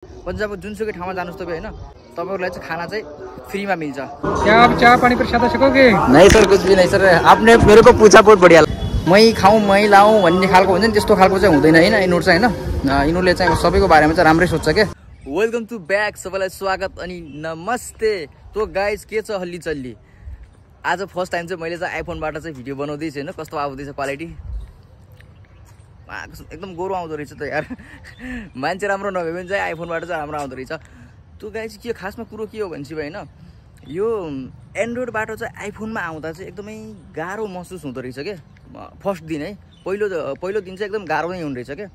पन्जाबको जुनसुकै ठाउँमा जानुस् तपाईँ हैन तपाईहरुलाई चाहिँ खाना चाहिँ फ्रीमा मिल्छ। क्या आप चाय पानी प्रसाद सकोगे? नहीं सर कुछ भी नहीं सर आपने मेरे को पूछा बहुत बढ़िया मै खाऊँ मै लाऊँ भन्ने खालको हुन्छ नि त्यस्तो खालको चाहिँ हुँदैन हैन यिनीहरु चाहिँ हैन यिनीहरुले चाहिँ सबैको बारेमा चाहिँ राम्रै सोच्छ के। वेलकम टु ब्याक सबैलाई स्वागत अनि नमस्ते। तो गाइज के छ हल्ली चल्ली आज फर्स्ट टाइम चाहिँ मैले चाहिँ आइफोनबाट चाहिँ भिडियो बनाउँदै छु हैन कस्तो आउँदैछ क्वालिटी एकदम गोरो आउँदो रहेछ त यार मान्छे राम्रो नभए पनि चाहिँ आइफोनबाट चाहिँ राम्रो आउँदो रहेछ। त्यो गाइज के खासमा कुरो के हो भन्छ हैन यो एन्ड्रोइडबाट चाहिँ आइफोनमा आउँदा चाहिँ एकदमै गाह्रो महसुस हुँदो रहेछ के फर्स्ट दिन है पहिलो दिन चाहिँ एकदम गाह्रो नै हुने रहेछ के।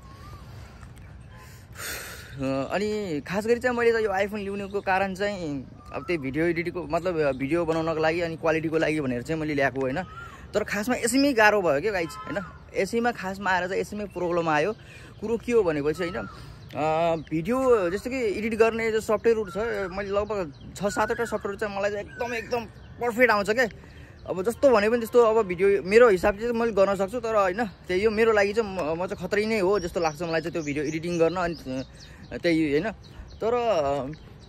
अनि खास गरी चाहिँ मैले यो आइफोन ल्याउनुको कारण चाहिँ अब त्यही भिडियो एडिटको मतलब भिडियो बनाउनको लागि अनि क्वालिटीको लागि भनेर चाहिँ मैले ल्याएको हैन। तर खासमा यसैमै गाह्रो भयो के गाइज हैन यसैमा खासमा आएर चाहिँ यसैमै प्रब्लम आयो। कुरो के हो भनेपछि हैन भिडियो जस्तो कि एडिट गर्ने जो सफ्टवेयरहरु छ मैले लगभग 6-7 वटा सफ्टवेयर चाहिँ मलाई चाहिँ एकदम पर्फेक्ट आउँछ के। अब जस्तो भने पनि त्यस्तो अब भिडियो मेरो हिसाबले चाहिँ मैले गर्न सक्छु तर हैन त्यही यो मेरो लागि चाहिँ म चाहिँ खतरै नै हो जस्तो लाग्छ मलाई चाहिँ त्यो भिडियो एडिटिङ गर्न अनि त्यही हैन। तर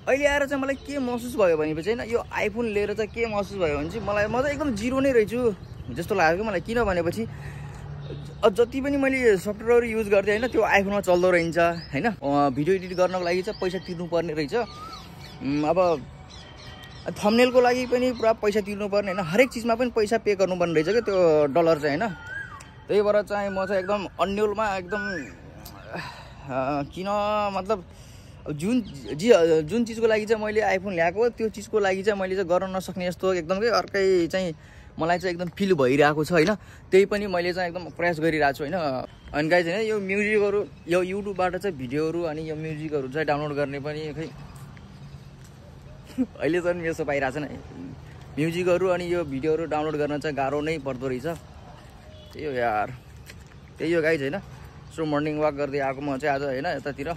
अहिले आएर चाहिँ मलाई के महसुस भयो भनेपछि हैन यो आइफोन लिएर चाहिँ के महसुस भयो भने चाहिँ मलाई म चाहिँ एकदम जिरो नै रहेछु जस्तो लाग्यो मलाई। किन भनेपछि जति पनि मैले सफ्टवेयरहरु युज गर्दै हैन त्यो आइफोनमा चल्दो रहन्छ हैन भिडियो एडिट गर्नको लागि चाहिँ पैसा तिर्नु पर्ने रहेछ। अब थम्बनेलको लागि पनि पुरा पैसा तिर्नु पर्ने हैन हरेक चीजमा पनि पैसा पे गर्नु पर्ने रहेछ के त्यो डलर चाहिँ हैन। त्यही भएर चाहिँ म चाहिँ एकदम अन्यलमा एकदम किन मतलब जुन चीजको लागि चाहिँ मैले आइफोन ल्याएको त्यो चीजको लागि चाहिँ मैले चाहिँ गर्न नसक्ने जस्तो एकदम के अर्कै चाहिँ मलाई चाहिँ एकदम फिल भइरहेको छ हैन। त्यही पनि मैले चाहिँ एकदम प्रयास गरिरहेको छु हैन। अनि गाइज हैन यो म्युजिकहरु यो युट्युबबाट चाहिँ भिडियोहरु अनि यो म्युजिकहरु चाहिँ डाउनलोड गर्ने पनि खै अहिले चाहिँ यसो पाइरहेको छैन म्युजिकहरु अनि यो भिडियोहरु डाउनलोड गर्न चाहिँ गाह्रो नै पर्दो रहेछ। त्यही हो यार त्यही हो गाइज हैन। सो मर्निङ वाक गर्दै आएको म चाहिँ आज हैन यतातिर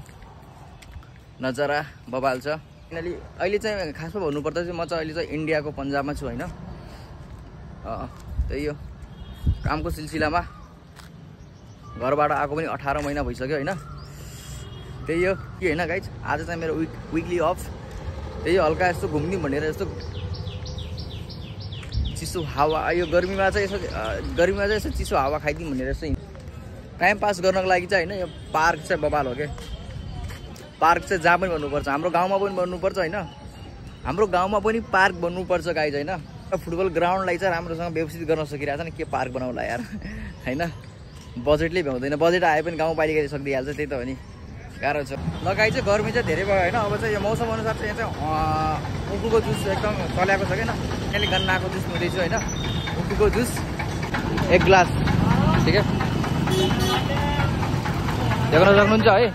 नजारा बबाल छ। किनकि अहिले चाहिँ खासमा भन्नुपर्दा चाहिँ म चाहिँ अहिले चाहिँ इन्डियाको पन्जाबमा छु हैन। त्यही हो कामको सिलसिलामा घरबाट आएको पनि 18 महिना भइसक्यो हैन। त्यही हो के हैन गाइज आज चाहिँ मेरो विकली अफ त्यही हल्का यस्तो घुम्दिउँ भनेर यस्तो चिसो हावा यो गर्मीमा चाहिँ यसो चिसो हावा खाइदिउँ भनेर यस्तो टाइम पास गर्नको लागि चाहिँ हैन यो पार्क चाहिँ बबाल हो के। पार्क चाहिँ जहाँ पनि बन्नुपर्छ हाम्रो गाउँमा पनि बन्नुपर्छ हैन हाम्रो गाउँमा पनि पार्क बन्नुपर्छ गाइज हैन। फुटबल ग्राउन्डलाई चाहिँ राम्रोसँग व्यवस्थित गर्न सकिरहेको छैन के पार्क बनाउला यार हैन बजेटले भ्याउँदैन बजेट आए पनि गाउँपालिकाले सक्दिहाल्छ त्यही त हो नि गाह्रो छ। लगाइ चाहिँ गर्मी चाहिँ धेरै भयो हैन अब चाहिँ यो मौसम अनुसार चाहिँ यहाँ चाहिँ उखुको जुस एकदम चल्याएको छ किन अहिले गन्नाको जुस पिँदैछु हैन उखुको जुस 1 ग्लास ठिक है देख्न सक्नुहुन्छ है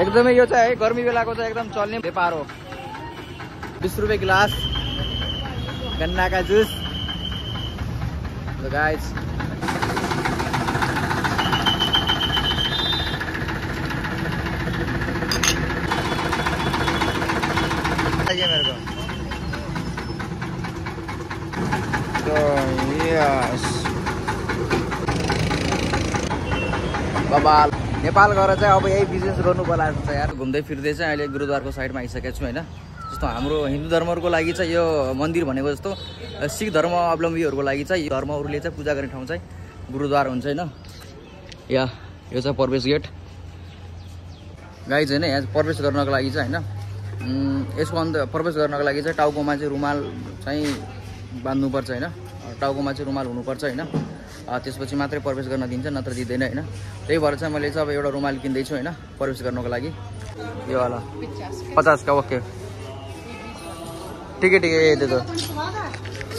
एकदमै यो चाहिँ है गर्मी बेलाको चाहिँ एकदम चल्ने व्यापार हो। 20 रुपैयाँ गिलास गन्ना का जूस। तो गाइस चाहिए मेरे को तो यस बबाल नेपाल गएर चाहिँ अब यही बिजनेस गर्नु पर्ला जस्तो छ यार। घुम्दै फिर्दै चाहिँ अहिले गुरुद्वारको साइडमा आइसकेको छु हैन। जस्तो हाम्रो हिन्दू धर्महरुको लागि चाहिँ यो मन्दिर भनेको जस्तो सिख धर्म अवलम्बीहरुको लागि चाहिँ धर्महरुले चाहिँ पूजा गर्ने ठाउँ चाहिँ गुरुद्वार हुन्छ हैन। या यो चाहिँ प्रवेश गेट गाइज हैन यहाँ प्रवेश गर्नको लागि चाहिँ हैन यसको अन्त प्रवेश गर्नको लागि चाहिँ टाउकोमा चाहिँ रुमाल चाहिँ बान्नुपर्छ हैन टाउकोमा चाहिँ रुमाल हुनुपर्छ हैन त्यसपछि मात्रै प्रवेश गर्न दिन्छ नत्र दिँदैन हैन। त्यही भएर चाहिँ मैले चाहिँ अब एउटा रुमाल किन्दैछु हैन प्रवेश गर्नको लागि यो वाला 50 का ओके ठीक है दे दो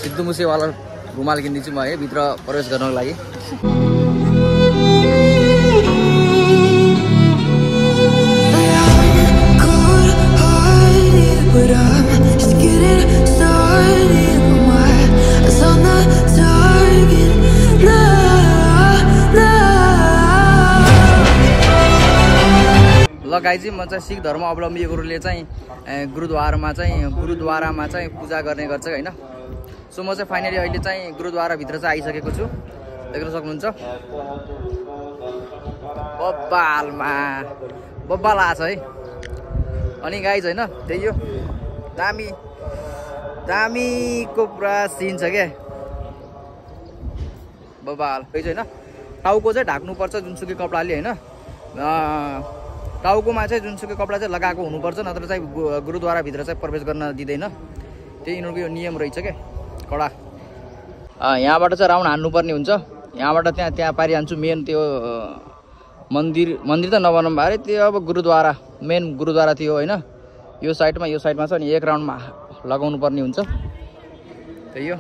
सिद्धू मुसे वाला रुमाल किन्दैछु म है भित्र प्रवेश गर्नको लागि। गाइज म चाहिँ सिख धर्म अवलम्बीहरुले चाहिँ गुरुद्वारामा चाहिँ पूजा गर्ने गर्छ हैन। सो म चाहिँ फाइनली अहिले चाहिँ गुरुद्वारा भित्र चाहिँ आइसकेको छु देख्न सक्नुहुन्छ बब्बालमा बब्बाल आछ है। अनि गाइज होइन त्यही हो दामी दामीको पुरा सिन छ क्या बबाल होइन। टाउको चाहिँ ढाक्नुपर्छ जुनसुकै कपडाले होइन। टाउकोमा चाहिँ जुनसुकै कपडा चाहिँ लगाएको हुनुपर्छ, नत्र चाहिँ गुरुद्वाराभित्र चाहिँ प्रवेश गर्न दिँदैन। त्यही यिनीहरूको यो नियम रहेछ क्या कडा। यहाँबाट चाहिँ राउन्ड हान्नुपर्ने हुन्छ। यहाँबाट त्यहाँ पारि हान्छु मेन त्यो मन्दिर त नबनाउनु भयो अरे त्यो अब गुरुद्वारा मेन गुरुद्वारा थियो होइन। यो साइडमा छ अनि एक राउन्डमा लगाउनु पर्ने हुन्छ। त्यही हो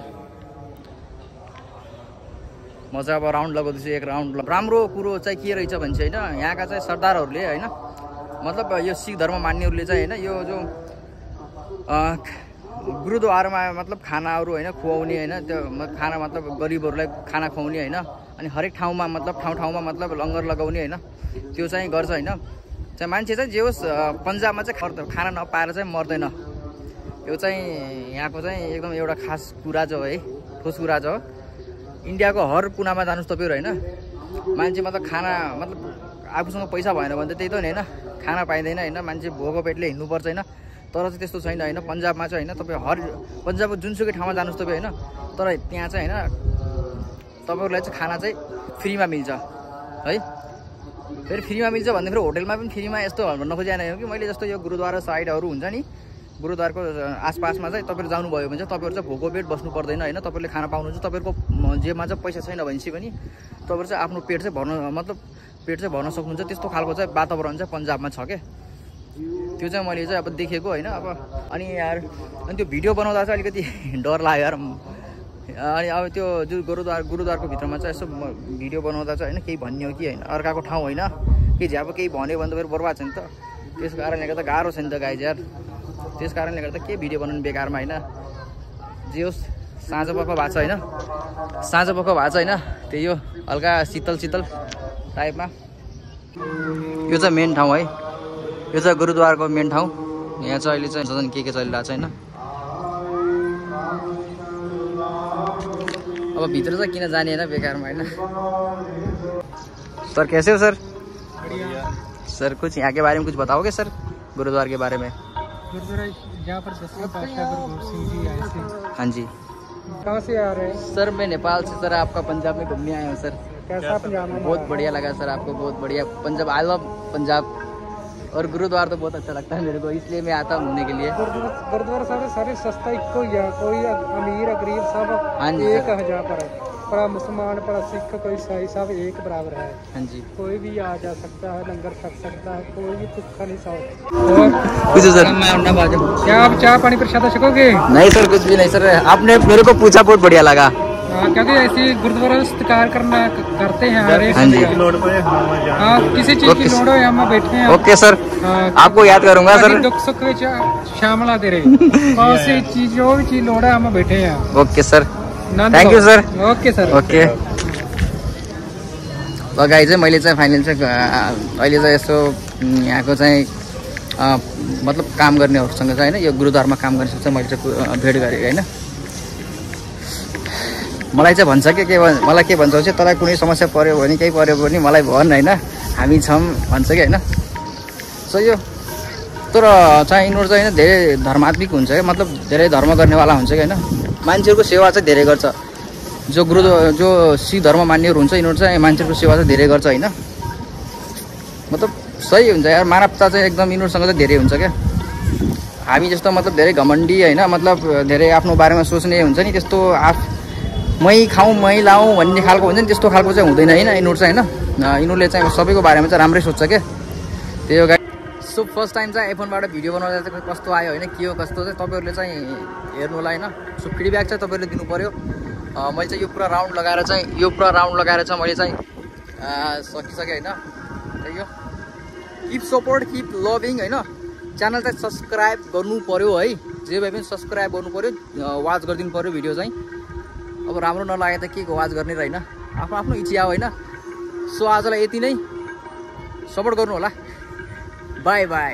मजा। अब राउन्ड लगाउँदैछु एक राउन्ड। राम्रो कुरो चाहिँ के रहेछ भने चाहिँ होइन यहाँका चाहिँ सरदारहरूले होइन मतलब यो सिख धर्म मान्नेहरूले चाहिँ होइन यो जो गुरुद्वारामा मतलब खानाहरू होइन खुवाउने होइन त्यो खाना मतलब गरिबहरूलाई खाना खुवाउने होइन। अनि हरेक ठाउँमा मतलब ठाउँमा मतलब लङ्गर लगाउने होइन त्यो चाहिँ गर्छ होइन। चाहिँ मान्छे चाहिँ जे होस् पन्जाबमा चाहिँ खाना नपाएर चाहिँ मर्दैन। यो चाहिँ यहाँको चाहिँ एकदम एउटा खास कुरा छ है, ठोस कुरा छ। इन्डियाको हर कुनामा जानुहोस् तपाईँहरू होइन मान्छे मतलब खाना मतलब आफूसँग पैसा भएन भने त त्यही त नि होइन खाना पाइँदैन होइन। मान्छे भोको पेटले हिँड्नुपर्छ होइन। तर चाहिँ त्यस्तो छैन होइन। पन्जाबमा चाहिँ होइन तपाईँ हर पन्जाबको जुनसुकै ठाउँमा जानुहोस् तपाईँ होइन तर त्यहाँ चाहिँ होइन तपाईँहरूलाई चाहिँ खाना चाहिँ फ्रीमा मिल्छ है। फेरि फ्रीमा मिल्छ भन्दाखेरि होटेलमा पनि फ्रीमा यस्तो भन्न खोजेन हो कि मैले जस्तो यो गुरुद्वारा साइडहरू हुन्छ नि गुरुद्वारको आसपासमा चाहिँ तपाईँहरू जानुभयो भने चाहिँ तपाईँहरू चाहिँ भोको पेट बस्नु पर्दैन होइन। तपाईँहरूले खाना पाउनुहुन्छ। तपाईँहरूको जेमा चाहिँ पैसा छैन भनेपछि पनि तपाईँहरू चाहिँ आफ्नो पेट चाहिँ भर्न मतलब पेट चाहिँ भर्न सक्नुहुन्छ। त्यस्तो खालको चाहिँ वातावरण चाहिँ पन्जाबमा छ क्या। त्यो चाहिँ मैले चाहिँ अब देखेको होइन। अब अनि यार अनि त्यो भिडियो बनाउँदा चाहिँ अलिकति डर लाग्यो यार। अनि अब त्यो जो गुरुद्वारको भित्रमा चाहिँ यसो भिडियो बनाउँदा चाहिँ होइन केही भन्ने हो कि होइन अर्काको ठाउँ होइन केही झ्याप केही भन्यो भने त फेरि बर्बाद छ नि त। त्यस कारणले गर्दा गाह्रो छ नि त गाइज यार। त्यस कारणले गर्दा के भिडियो बनाउनु बेकारमा होइन। जे होस् साँझ पख भएको छ होइन साँझ पख भएको छ होइन। त्यही हो हल्का शीतल टाइपमा। यो चाहिँ मेन ठाउँ है। यो चाहिँ गुरुद्वारको मेन ठाउँ। यहाँ चाहिँ अहिले चाहिँ के चलिरहेको छ होइन। अब भित्र चाहिँ किन जाने होइन बेकारमा होइन। सर कैसे हो सर? सर कुछ यहाँ के बारे में कुछ बताओगे सर गुरुद्वार के बारे में? गुरुद्वारा यहाँ पर 10वें पातशाह गुरु गोबिंद सिंह जी आए थे। हाँ जी। कहाँ से आ रहे हैं? सर मैं नेपाल से। सर आपका पंजाब में घूमने आया हूँ सर। कैसा पंजाब में? बहुत बढ़िया लगा सर आपको, बहुत बढ़िया पंजाब। आई लव पंजाब और गुरुद्वारा तो बहुत अच्छा लगता है मेरे को, इसलिए मैं आता हूँ घूमने के लिए। गुरुद्वारा सारे सस्ता इको ही है, कोई अमीर गरीब सब हाँ जी एक हजार पर है। पर मुसलमान पर सिख कोई ईसाई सब एक बराबर है। हाँ जी कोई भी आ जा सकता है, लंगर छक सकता है, कोई भी भूखा नहीं सो। कुछ सर क्या आप चाय पानी प्रसाद छकोगे? नहीं सर कुछ भी नहीं सर। आपने मेरे को पूछा बहुत बढ़िया लगा। क्योंकि ऐसे गुरुद्वारा सत्कार करते हैं हर एक। हाँ जी हाँ किसी चीज की लोड़ हो हम बैठे हैं। ओके सर आपको याद करूंगा सर। दुख सुख शामिल दे रहे और से चीज जो भी चीज लोड़ है हम बैठे हैं। Okay sir thank you sir. Okay sir okay. गाई चाहिँ मैले चाहिँ फाइनल चाहिँ अहिले चाहिँ यसो यहाँको चाहिँ मतलब काम गर्नेहरूसँग चाहिँ होइन यो गुरुद्वारमा काम गर्नेसँग चाहिँ मैले चाहिँ भेट गरेँ होइन। मलाई चाहिँ भन्छ कि मलाई के भन्छ चाहिँ तँलाई कुनै समस्या पऱ्यो भने केही पऱ्यो भने मलाई भन् होइन हामी छौँ भन्छ कि होइन। सो यो तर चाहिँ यिनीहरू चाहिँ होइन धेरै धर्मात्मिक हुन्छ क्या, मतलब धेरै धर्म गर्नेवाला हुन्छ कि होइन। मान्छेहरूको सेवा चाहिँ धेरै गर्छ। जो सिख धर्म मान्नेहरू हुन्छ यिनीहरू चाहिँ मान्छेहरूको सेवा चाहिँ धेरै गर्छ होइन। मतलब सही हुन्छ यार, मानवता चाहिँ एकदम यिनीहरूसँग चाहिँ धेरै हुन्छ क्या। हामी जस्तो मतलब धेरै घमण्डी होइन, मतलब धेरै आफ्नो बारेमा सोच्ने हुन्छ नि, त्यस्तो मै खाउँ मै लाउँ भन्ने खालको हुन्छ नि, त्यस्तो खालको चाहिँ हुँदैन होइन यिनीहरू चाहिँ होइन। यिनीहरूले चाहिँ सबैको बारेमा चाहिँ राम्रै सोच्छ क्या। त्यही हो गाइस। सो फर्स्ट टाइम चाहिँ आइफोनबाट भिडियो बनाउँदा चाहिँ कस्तो आयो होइन के हो कस्तो चाहिँ तपाईँहरूले चाहिँ हेर्नु होला होइन। सो फिडब्याक चाहिँ तपाईँहरूले दिनु पऱ्यो। मैले चाहिँ यो पुरा राउन्ड लगाएर चाहिँ मैले चाहिँ सकिसकेँ होइन। त्यही हो किप सपोर्ट किप लभिङ होइन। च्यानल चाहिँ सब्सक्राइब गर्नु पऱ्यो है, जे भए पनि सब्सक्राइब गर्नु पऱ्यो, वाच गरिदिनु पऱ्यो भिडियो चाहिँ। अब राम्रो नलागे त के को वाच गर्ने र होइन, आफ्नो आफ्नो इच्छा हो होइन। सो आजलाई यति नै, सपोर्ट गर्नु होला। By by.